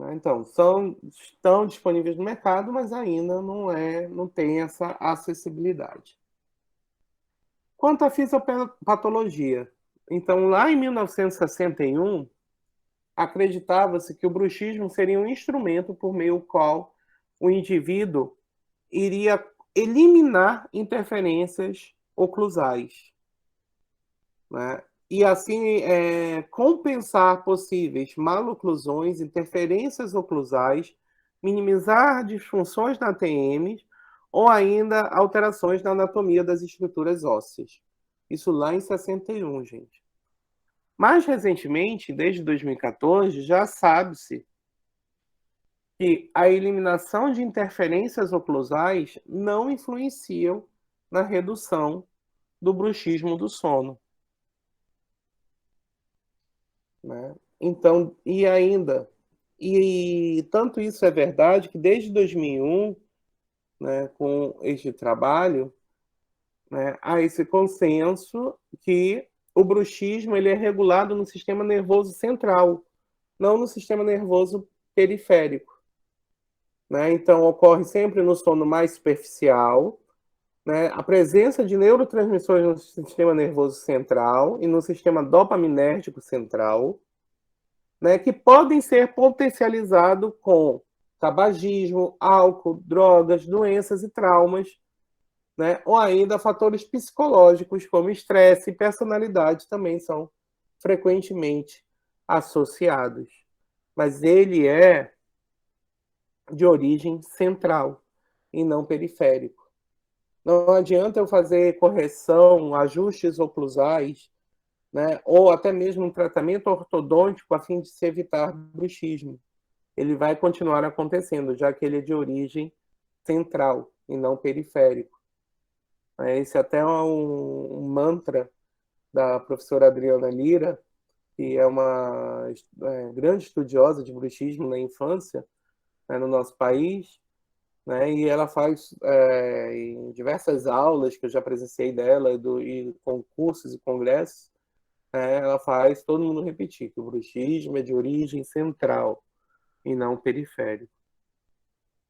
né? Então, estão disponíveis no mercado, mas ainda não tem essa acessibilidade. Quanto à fisiopatologia, então, lá em 1961, acreditava-se que o bruxismo seria um instrumento por meio do qual o indivíduo iria eliminar interferências oclusais, né? E assim compensar possíveis maloclusões, interferências oclusais, minimizar disfunções na TM ou ainda alterações na anatomia das estruturas ósseas. Isso lá em 61, gente. Mais recentemente, desde 2014, já sabe-se que a eliminação de interferências oclusais não influenciam na redução do bruxismo do sono, né? Então, e tanto isso é verdade que desde 2001, né, com este trabalho, né, há esse consenso que o bruxismo ele é regulado no sistema nervoso central, não no sistema nervoso periférico, né? Então, ocorre sempre no sono mais superficial, né? A presença de neurotransmissores no sistema nervoso central e no sistema dopaminérgico central, né? Que podem ser potencializados com tabagismo, álcool, drogas, doenças e traumas, né? Ou ainda fatores psicológicos como estresse e personalidade também são frequentemente associados. Mas ele é de origem central e não periférico. Não adianta eu fazer correção, ajustes oclusais, né, ou até mesmo um tratamento ortodôntico a fim de se evitar bruxismo. Ele vai continuar acontecendo, já que ele é de origem central e não periférico. Esse até é um mantra da professora Adriana Lira, que é uma grande estudiosa de bruxismo na infância, né, no nosso país, né? E ela faz em diversas aulas que eu já presenciei dela e concursos e congressos, né? Ela faz todo mundo repetir que o bruxismo é de origem central e não periférico,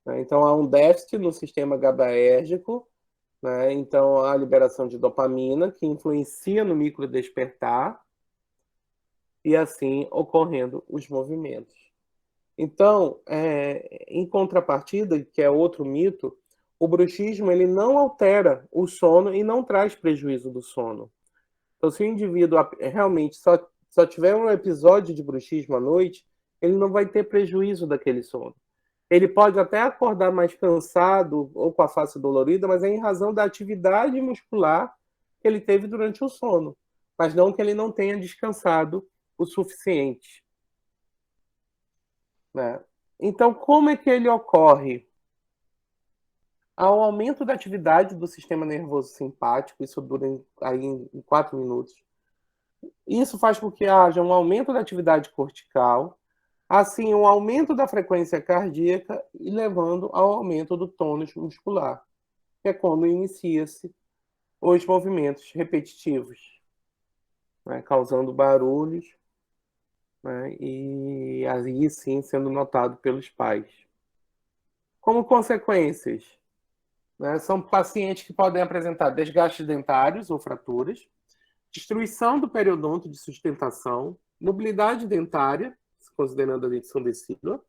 né? Então há um déficit no sistema GABAérgico, né? Então há a liberação de dopamina que influencia no microdespertar e assim ocorrendo os movimentos. Então, em contrapartida, que é outro mito, o bruxismo ele não altera o sono e não traz prejuízo do sono. Então, se o indivíduo realmente só tiver um episódio de bruxismo à noite, ele não vai ter prejuízo daquele sono. Ele pode até acordar mais cansado ou com a face dolorida, mas é em razão da atividade muscular que ele teve durante o sono, mas não que ele não tenha descansado o suficiente, né? Então, como é que ele ocorre? Há um aumento da atividade do sistema nervoso simpático, isso dura aí em 4 minutos. Isso faz com que haja um aumento da atividade cortical, assim, um aumento da frequência cardíaca e levando ao aumento do tônus muscular, que é quando inicia-se os movimentos repetitivos, né, causando barulhos, né, e aí sim sendo notado pelos pais. Como consequências, né, são pacientes que podem apresentar desgastes dentários ou fraturas, destruição do periodonto de sustentação, mobilidade dentária, considerando a dentição decídua,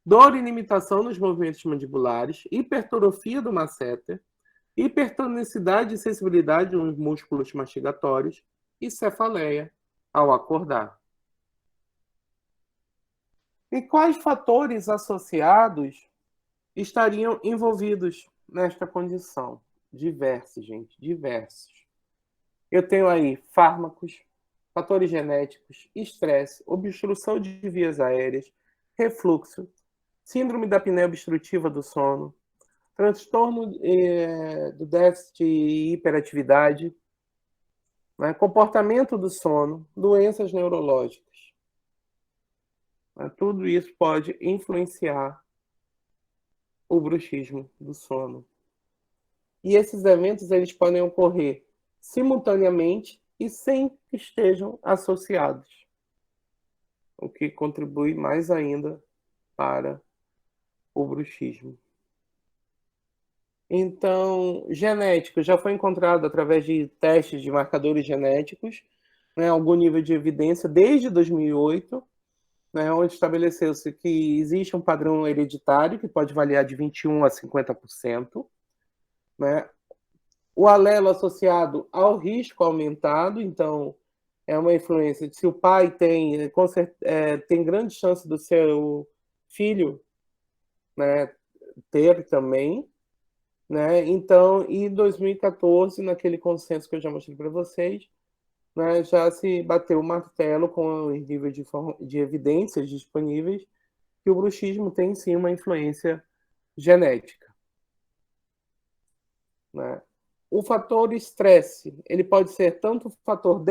dor e limitação nos movimentos mandibulares, hipertrofia do masseter, hipertonicidade e sensibilidade nos músculos mastigatórios e cefaleia ao acordar. E quais fatores associados estariam envolvidos nesta condição? Diversos, gente, diversos. Eu tenho aí fármacos, fatores genéticos, estresse, obstrução de vias aéreas, refluxo, síndrome da apneia obstrutiva do sono, transtorno do déficit e hiperatividade, né, comportamento do sono, doenças neurológicas. Né, tudo isso pode influenciar o bruxismo do sono. E esses eventos eles podem ocorrer simultaneamente e sem que estejam associados, o que contribui mais ainda para o bruxismo. Então, genético já foi encontrado através de testes de marcadores genéticos, né, algum nível de evidência desde 2008, né, onde estabeleceu-se que existe um padrão hereditário que pode variar de 21% a 50%, né? O alelo associado ao risco aumentado, então é uma influência. Se o pai tem, tem grande chance do seu filho, né, ter também, né? Então, em 2014, naquele consenso que eu já mostrei para vocês, né, já se bateu o martelo com os níveis de evidências disponíveis que o bruxismo tem sim uma influência genética, né? O fator estresse, ele pode ser tanto fator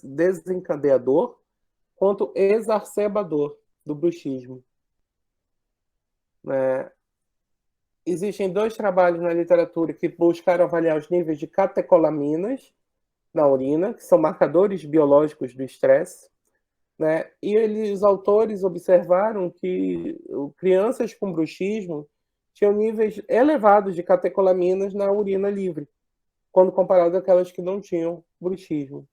desencadeador quanto exacerbador do bruxismo, né? Existem dois trabalhos na literatura que buscaram avaliar os níveis de catecolaminas na urina, que são marcadores biológicos do estresse, né? E os autores observaram que crianças com bruxismo tinham níveis elevados de catecolaminas na urina livre, quando comparado àquelas que não tinham bruxismo.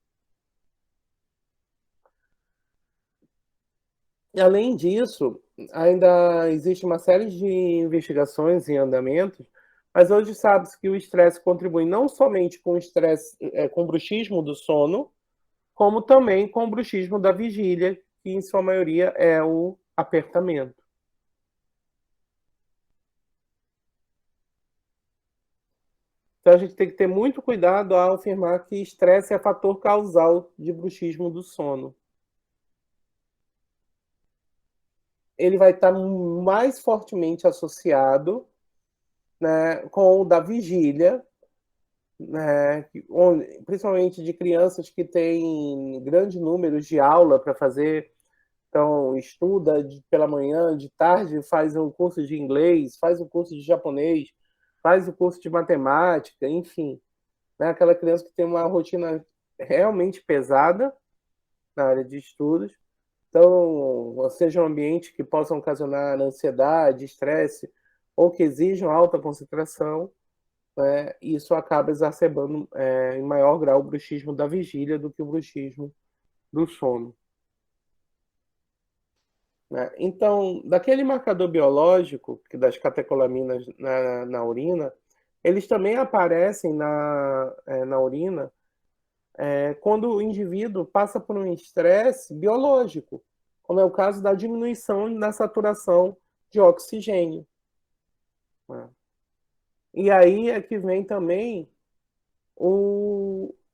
E, além disso, ainda existe uma série de investigações em andamento, mas hoje sabe-se que o estresse contribui não somente com o estresse, com o bruxismo do sono, como também com o bruxismo da vigília, que em sua maioria é o apertamento. Então a gente tem que ter muito cuidado ao afirmar que estresse é fator causal de bruxismo do sono. Ele vai estar mais fortemente associado, né, com o da vigília, né, principalmente de crianças que têm grande número de aula para fazer. Então, estuda pela manhã, de tarde faz um curso de inglês, faz um curso de japonês, faz o curso de matemática, enfim. Né? Aquela criança que tem uma rotina realmente pesada na área de estudos. Então, seja um ambiente que possa ocasionar ansiedade, estresse, ou que exijam alta concentração, né? Isso acaba exacerbando em maior grau o bruxismo da vigília do que o bruxismo do sono. Né? Então, daquele marcador biológico, que das catecolaminas na urina, eles também aparecem na urina quando o indivíduo passa por um estresse biológico, como é o caso da diminuição da saturação de oxigênio. Né? E aí é que vem também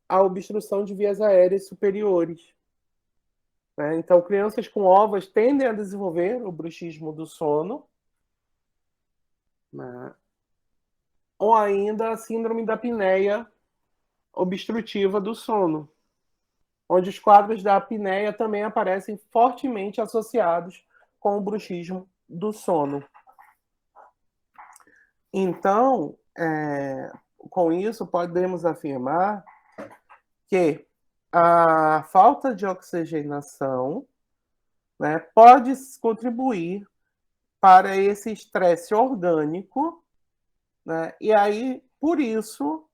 a obstrução de vias aéreas superiores. Né? Então, crianças com ovas tendem a desenvolver o bruxismo do sono, né? Ou ainda a síndrome da apneia obstrutiva do sono, onde os quadros da apneia também aparecem fortemente associados com o bruxismo do sono. Então, com isso, podemos afirmar que a falta de oxigenação, né, pode contribuir para esse estresse orgânico, né, e aí, por isso,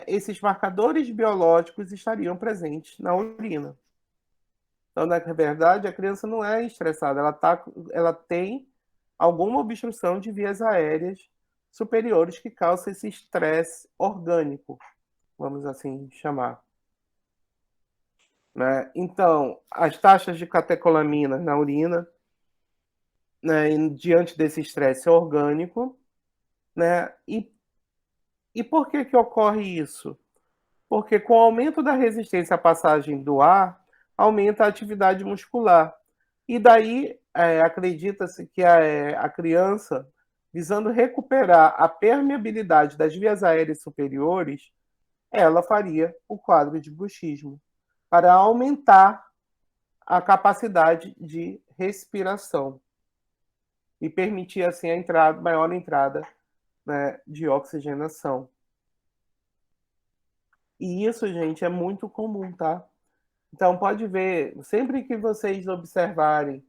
esses marcadores biológicos estariam presentes na urina. Então, na verdade, a criança não é estressada, ela tem alguma obstrução de vias aéreas superiores que causa esse estresse orgânico, vamos assim chamar. Né? Então, as taxas de catecolamina na urina, né, diante desse estresse orgânico, né? E por que ocorre isso? Porque com o aumento da resistência à passagem do ar, aumenta a atividade muscular. E daí acredita-se que a criança, visando recuperar a permeabilidade das vias aéreas superiores, ela faria o quadro de bruxismo, para aumentar a capacidade de respiração e permitir assim maior entrada, né, de oxigenação. E isso, gente, é muito comum, tá? Então pode ver, sempre que vocês observarem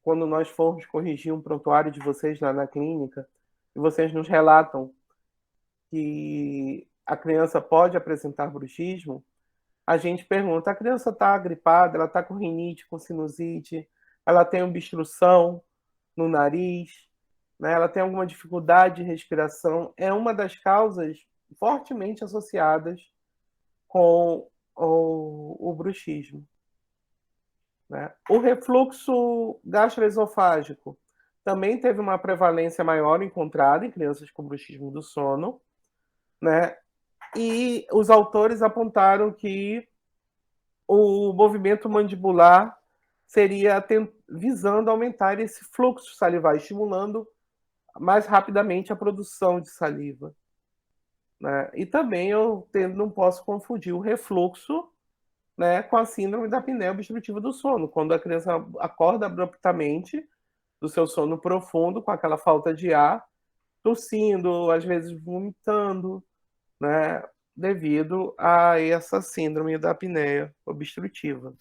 quando nós formos corrigir um prontuário de vocês lá na clínica, e vocês nos relatam que a criança pode apresentar bruxismo, a gente pergunta: a criança está gripada, ela está com rinite, com sinusite, ela tem obstrução no nariz, né? Ela tem alguma dificuldade de respiração? É uma das causas fortemente associadas com o bruxismo, né? O refluxo gastroesofágico também teve uma prevalência maior encontrada em crianças com bruxismo do sono, né? E os autores apontaram que o movimento mandibular seria visando aumentar esse fluxo salivar, estimulando mais rapidamente a produção de saliva, né? E também não posso confundir o refluxo, né, com a síndrome da apneia obstrutiva do sono, quando a criança acorda abruptamente do seu sono profundo com aquela falta de ar, tossindo, às vezes vomitando, né, devido a essa síndrome da apneia obstrutiva.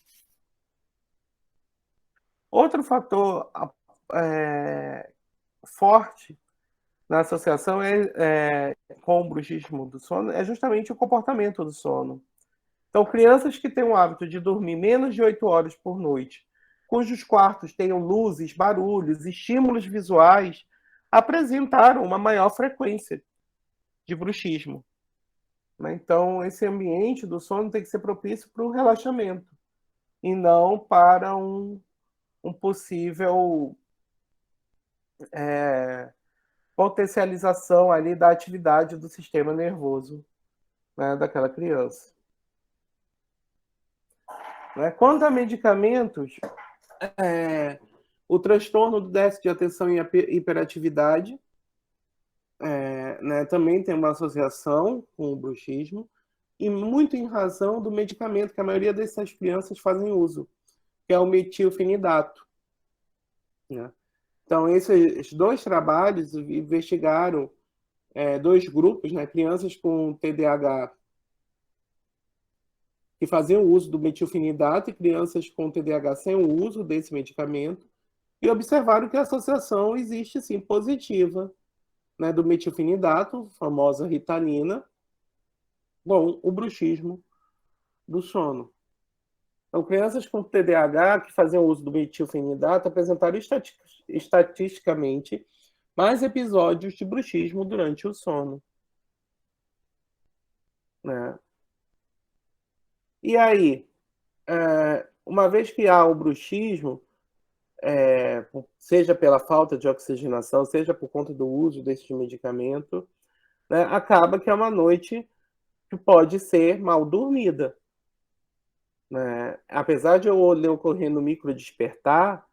Outro fator forte na associação com o bruxismo do sono é justamente o comportamento do sono. Então, crianças que têm o hábito de dormir menos de 8 horas por noite, cujos quartos tenham luzes, barulhos, estímulos visuais, apresentaram uma maior frequência de bruxismo, né? Então, esse ambiente do sono tem que ser propício para o relaxamento e não para um possível potencialização ali da atividade do sistema nervoso, né, daquela criança. Né? Quanto a medicamentos, o transtorno do déficit de atenção e hiperatividade né, também tem uma associação com o bruxismo, e muito em razão do medicamento que a maioria dessas crianças fazem uso, que é o metilfenidato, né? Então, esses dois trabalhos investigaram dois grupos, né, crianças com TDAH que faziam uso do metilfenidato e crianças com TDAH sem o uso desse medicamento, e observaram que a associação existe, sim, positiva, né, do metilfenidato, famosa Ritalina, com o bruxismo do sono. Então, crianças com TDAH que faziam uso do metilfenidato apresentaram estatisticamente mais episódios de bruxismo durante o sono, né? E aí, uma vez que há o bruxismo, seja pela falta de oxigenação, seja por conta do uso desse medicamento, né, acaba que é uma noite que pode ser mal dormida, né? Apesar de eu ocorrer no micro despertar,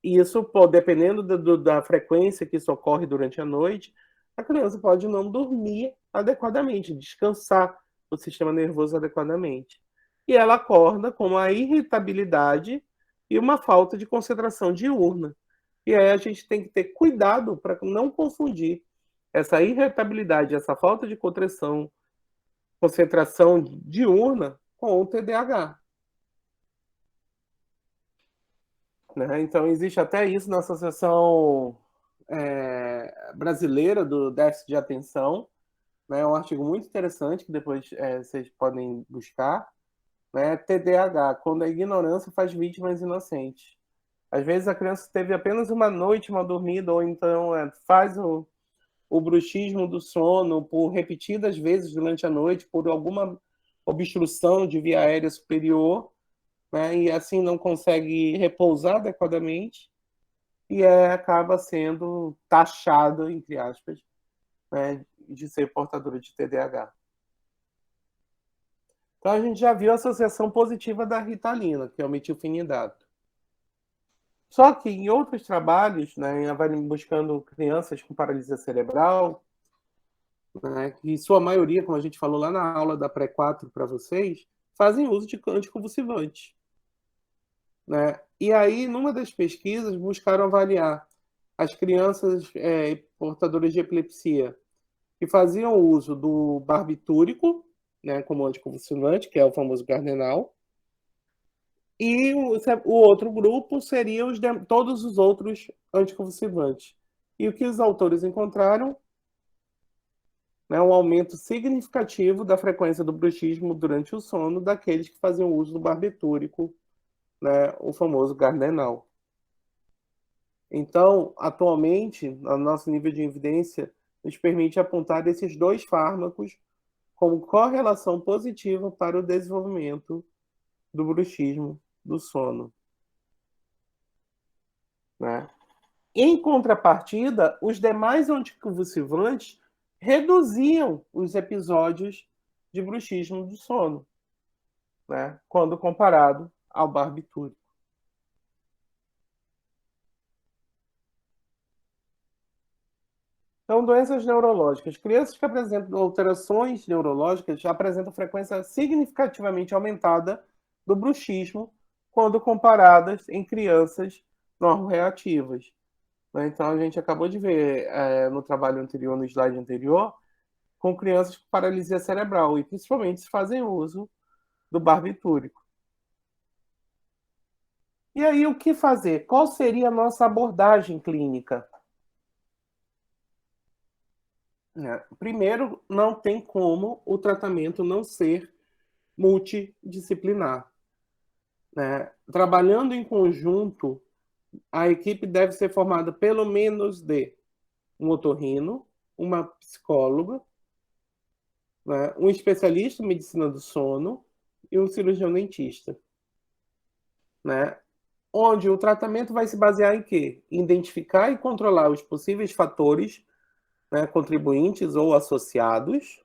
isso, dependendo da frequência que isso ocorre durante a noite, a criança pode não dormir adequadamente, descansar o sistema nervoso adequadamente. E ela acorda com uma irritabilidade e uma falta de concentração diurna. E aí a gente tem que ter cuidado para não confundir essa irritabilidade, essa falta de concentração diurna com o TDAH. Né? Então, existe até isso na Associação Brasileira do Déficit de Atenção, né? É um artigo muito interessante que depois vocês podem buscar, né? TDAH, quando a ignorância faz vítimas inocentes. Às vezes a criança teve apenas uma noite mal dormida, ou então faz o bruxismo do sono por repetidas vezes durante a noite, por alguma obstrução de via aérea superior, né? E assim não consegue repousar adequadamente e acaba sendo taxado, entre aspas, né, de ser portadora de TDAH. Então a gente já viu a associação positiva da Ritalina, que é o metilfenidato. Só que em outros trabalhos, né, buscando crianças com paralisia cerebral, né, que sua maioria, como a gente falou lá na aula da Pré-4 para vocês, fazem uso de anticonvulsivantes, né? E aí, numa das pesquisas, buscaram avaliar as crianças portadoras de epilepsia que faziam uso do barbitúrico, né, como anticonvulsivante, que é o famoso Gardenal, E o outro grupo seria todos os outros anticonvulsivantes. E o que os autores encontraram, né, um aumento significativo da frequência do bruxismo durante o sono daqueles que faziam uso do barbitúrico, né, o famoso Gardenal. Então, atualmente, o nosso nível de evidência nos permite apontar esses dois fármacos como correlação positiva para o desenvolvimento do bruxismo do sono, né? Em contrapartida, os demais anticonvulsivantes reduziam os episódios de bruxismo do sono, né, quando comparado ao barbitúrico. Então, doenças neurológicas. Crianças que apresentam alterações neurológicas apresentam frequência significativamente aumentada do bruxismo quando comparadas em crianças normorreativas. Então, a gente acabou de ver no trabalho anterior, no slide anterior, com crianças com paralisia cerebral e principalmente se fazem uso do barbitúrico. E aí, o que fazer? Qual seria a nossa abordagem clínica? Primeiro, não tem como o tratamento não ser multidisciplinar, né? Trabalhando em conjunto, a equipe deve ser formada pelo menos de um otorrino, uma psicóloga, né, um especialista em medicina do sono e um cirurgião dentista, né? Onde o tratamento vai se basear em quê? Identificar e controlar os possíveis fatores, né, contribuintes ou associados,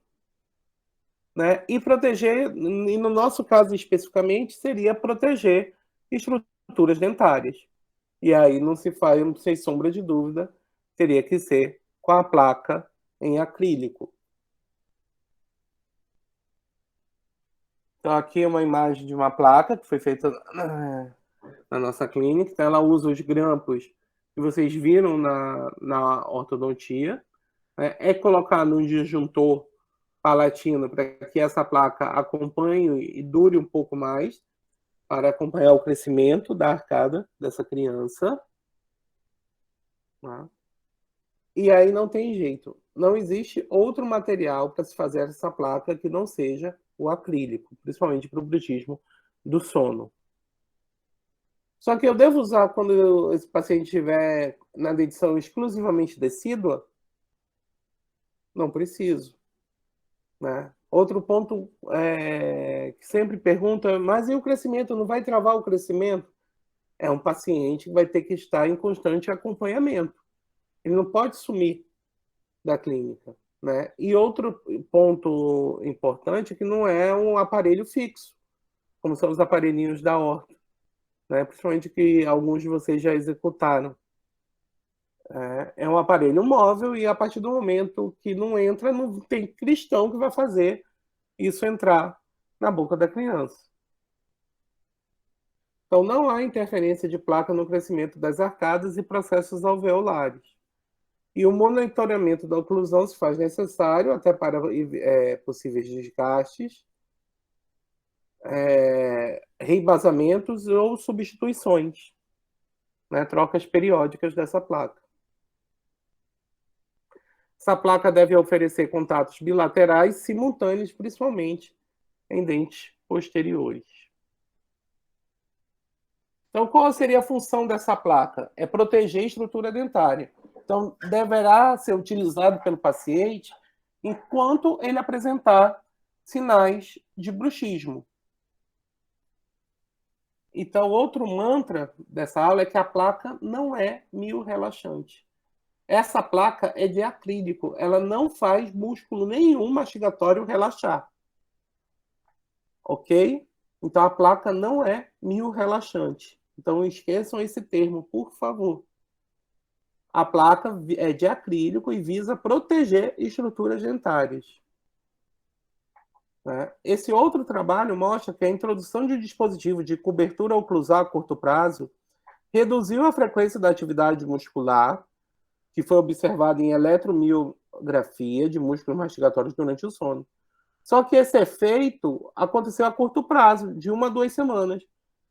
né, e proteger, e no nosso caso especificamente, seria proteger estruturas dentárias. E aí não se faz, sem sombra de dúvida, teria que ser com a placa em acrílico. Então aqui é uma imagem de uma placa que foi feita na nossa clínica. Então, ela usa os grampos que vocês viram na ortodontia. Né? É colocado um disjuntor palatino para que essa placa acompanhe e dure um pouco mais, para acompanhar o crescimento da arcada dessa criança. Tá? E aí não tem jeito. Não existe outro material para se fazer essa placa que não seja o acrílico, principalmente para o bruxismo do sono. Só que eu devo usar quando esse paciente estiver na dentição exclusivamente decídua? Não preciso, né? Outro ponto que sempre pergunta, mas e o crescimento? Não vai travar o crescimento? É um paciente que vai ter que estar em constante acompanhamento. Ele não pode sumir da clínica, né? E outro ponto importante é que não é um aparelho fixo, como são os aparelhinhos da horta, né? Principalmente que alguns de vocês já executaram. É um aparelho móvel e a partir do momento que não entra, não tem cristão que vai fazer isso entrar na boca da criança. Então, não há interferência de placa no crescimento das arcadas e processos alveolares. E o monitoramento da oclusão se faz necessário até para possíveis desgastes, reembasamentos ou substituições, né, trocas periódicas dessa placa. Essa placa deve oferecer contatos bilaterais simultâneos, principalmente em dentes posteriores. Então, qual seria a função dessa placa? É proteger a estrutura dentária. Então, deverá ser utilizado pelo paciente enquanto ele apresentar sinais de bruxismo. Então, outro mantra dessa aula é que a placa não é miorrelaxante. Essa placa é de acrílico, ela não faz músculo nenhum mastigatório relaxar. Ok? Então, a placa não é miorrelaxante. Então, esqueçam esse termo, por favor. A placa é de acrílico e visa proteger estruturas dentárias. Esse outro trabalho mostra que a introdução de um dispositivo de cobertura oclusal a curto prazo reduziu a frequência da atividade muscular, que foi observada em eletromiografia de músculos mastigatórios durante o sono. Só que esse efeito aconteceu a curto prazo, de 1 a 2 semanas.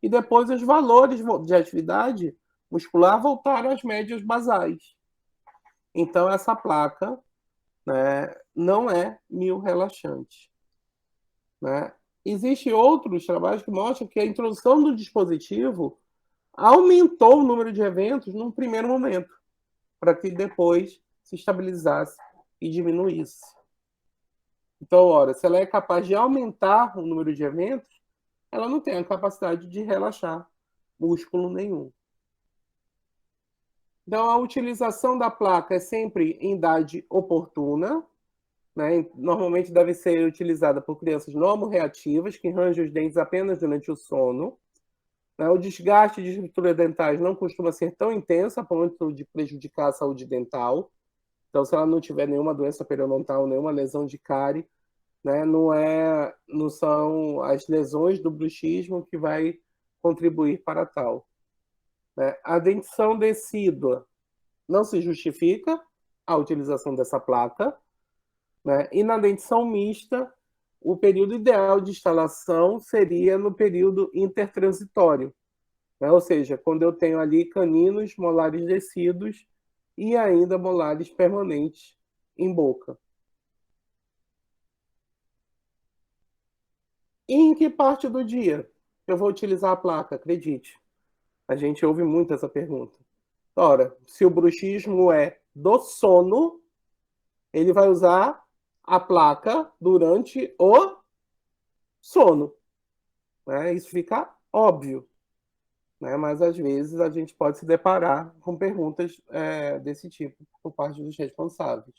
e depois os valores de atividade muscular voltaram às médias basais. Então, essa placa, né, não é miorrelaxante. Né? Existem outros trabalhos que mostram que a introdução do dispositivo aumentou o número de eventos num primeiro momento, para que depois se estabilizasse e diminuísse. Então, ora, se ela é capaz de aumentar o número de eventos, ela não tem a capacidade de relaxar músculo nenhum. Então, a utilização da placa é sempre em idade oportuna, né? Normalmente deve ser utilizada por crianças normoreativas, que rangem os dentes apenas durante o sono. Né? O desgaste de estruturas dentais não costuma ser tão intenso a ponto de prejudicar a saúde dental. Então, se ela não tiver nenhuma doença periodontal, nenhuma lesão de cárie, né? Não são as lesões do bruxismo que vai contribuir para tal. Né? A dentição decídua não se justifica a utilização dessa placa, né? E na dentição mista, o período ideal de instalação seria no período intertransitório, né? Ou seja, quando eu tenho ali caninos, molares descidos e ainda molares permanentes em boca. E em que parte do dia eu vou utilizar a placa? Acredite, a gente ouve muito essa pergunta. Ora, se o bruxismo é do sono, ele vai usar a placa durante o sono. Né? Isso fica óbvio. Né? Mas às vezes a gente pode se deparar com perguntas desse tipo por parte dos responsáveis.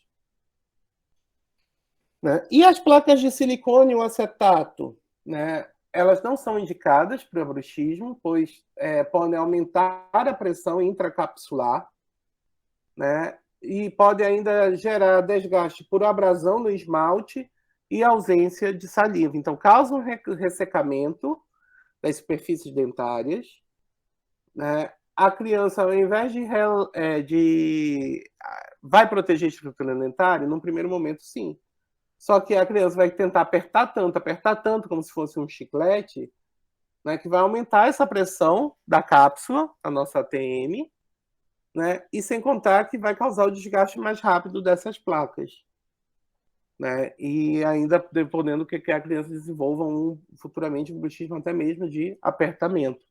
Né? E as placas de silicone ou acetato? Né? Elas não são indicadas para bruxismo, pois podem aumentar a pressão intracapsular, né? E pode ainda gerar desgaste por abrasão no esmalte e ausência de saliva. Então, causa um ressecamento das superfícies dentárias. Né? A criança, ao invés de vai proteger a estrutura dentária, num primeiro momento, sim. Só que a criança vai tentar apertar tanto, como se fosse um chiclete, né, que vai aumentar essa pressão da cápsula, a nossa ATM, né, e sem contar que vai causar o desgaste mais rápido dessas placas. Né, e ainda podendo que a criança desenvolva futuramente um bruxismo até mesmo de apertamento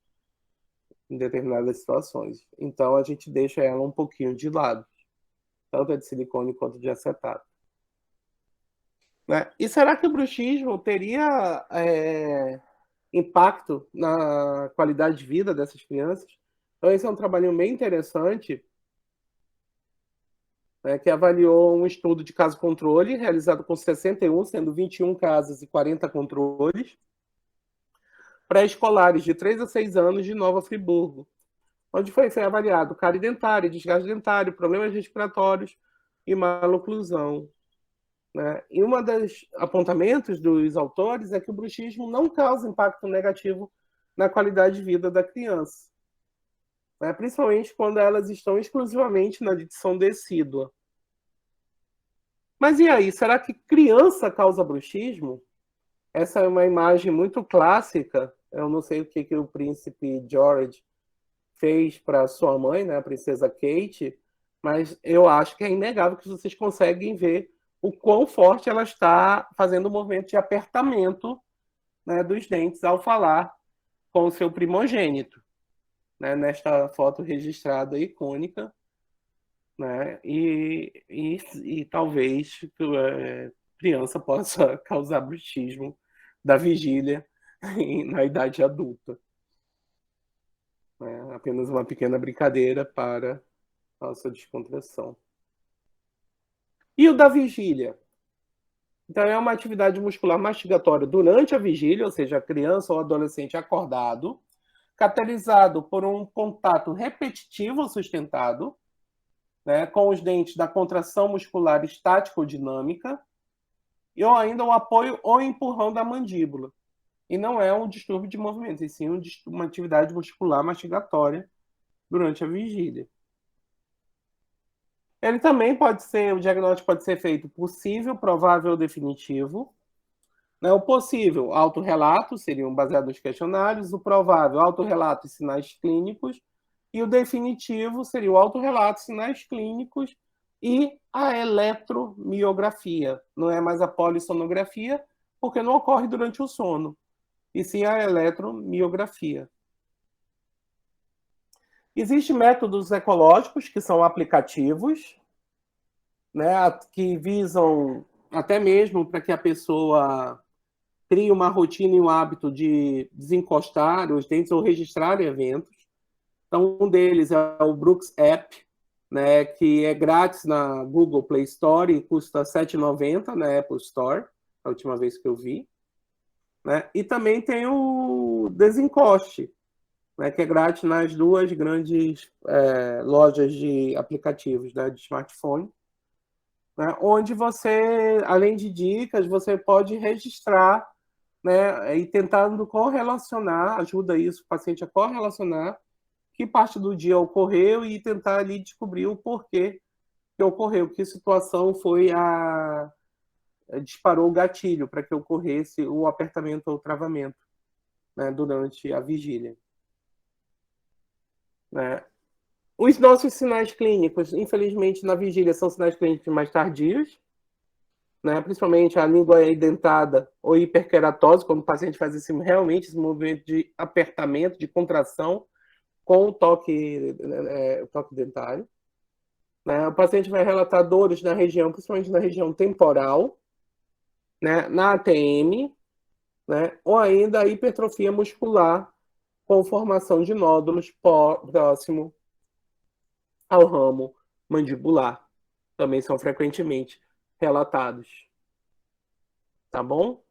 em determinadas situações. Então a gente deixa ela um pouquinho de lado, tanto a de silicone quanto de acetato. Né? E será que o bruxismo teria impacto na qualidade de vida dessas crianças? Então esse é um trabalho bem interessante, né, que avaliou um estudo de caso-controle realizado com 61, sendo 21 casos e 40 controles, pré-escolares de 3 a 6 anos de Nova Friburgo, onde foi avaliado cárie dentária, desgaste dentário, problemas respiratórios e maloclusão. Né? E um dos apontamentos dos autores é que o bruxismo não causa impacto negativo na qualidade de vida da criança, né? Principalmente quando elas estão exclusivamente na dicção decídua. Mas e aí, será que criança causa bruxismo? Essa é uma imagem muito clássica. Eu não sei o que o príncipe George fez para sua mãe, né, a princesa Kate, mas eu acho que é inegável que vocês conseguem ver o quão forte ela está fazendo o movimento de apertamento, né, dos dentes ao falar com o seu primogênito, né, nesta foto registrada icônica, né, e talvez criança possa causar bruxismo da vigília na idade adulta. Né, apenas uma pequena brincadeira para nossa descontração. E o da vigília? Então, é uma atividade muscular mastigatória durante a vigília, ou seja, a criança ou adolescente acordado, caracterizado por um contato repetitivo sustentado, né, com os dentes da contração muscular estática ou dinâmica, ou ainda o apoio ou empurrão da mandíbula. E não é um distúrbio de movimento, e sim uma atividade muscular mastigatória durante a vigília. Ele também pode ser, o diagnóstico pode ser feito possível, provável ou definitivo, Né? O possível, autorrelato, seriam baseados nos questionários, o provável, autorrelato e sinais clínicos, e o definitivo seria o autorrelato, sinais clínicos e a eletromiografia. Não é mais a polissonografia, porque não ocorre durante o sono, e sim a eletromiografia. Existem métodos ecológicos, que são aplicativos, né, que visam até mesmo para que a pessoa crie uma rotina e um hábito de desencostar os dentes ou registrar eventos. Então, um deles é o Brooks App, né, que é grátis na Google Play Store e custa R$ 7,90 na Apple Store, a última vez que eu vi. Né? E também tem o Desencoste, né, que é grátis nas duas grandes lojas de aplicativos, né, de smartphone, né, onde você, além de dicas, você pode registrar, né, e tentando correlacionar, ajuda isso o paciente a correlacionar que parte do dia ocorreu e tentar ali descobrir o porquê que ocorreu, que situação foi disparou o gatilho para que ocorresse o apertamento ou o travamento, né, durante a vigília. Né? Os nossos sinais clínicos, infelizmente, na vigília, são sinais clínicos mais tardios, né? Principalmente a língua dentada ou hiperkeratose, quando o paciente faz realmente esse movimento de apertamento, de contração, com o toque dentário. Né? O paciente vai relatar dores na região, principalmente na região temporal, né? Na ATM, né? Ou ainda a hipertrofia muscular com formação de nódulos próximo ao ramo mandibular. Também são frequentemente relatados. Tá bom?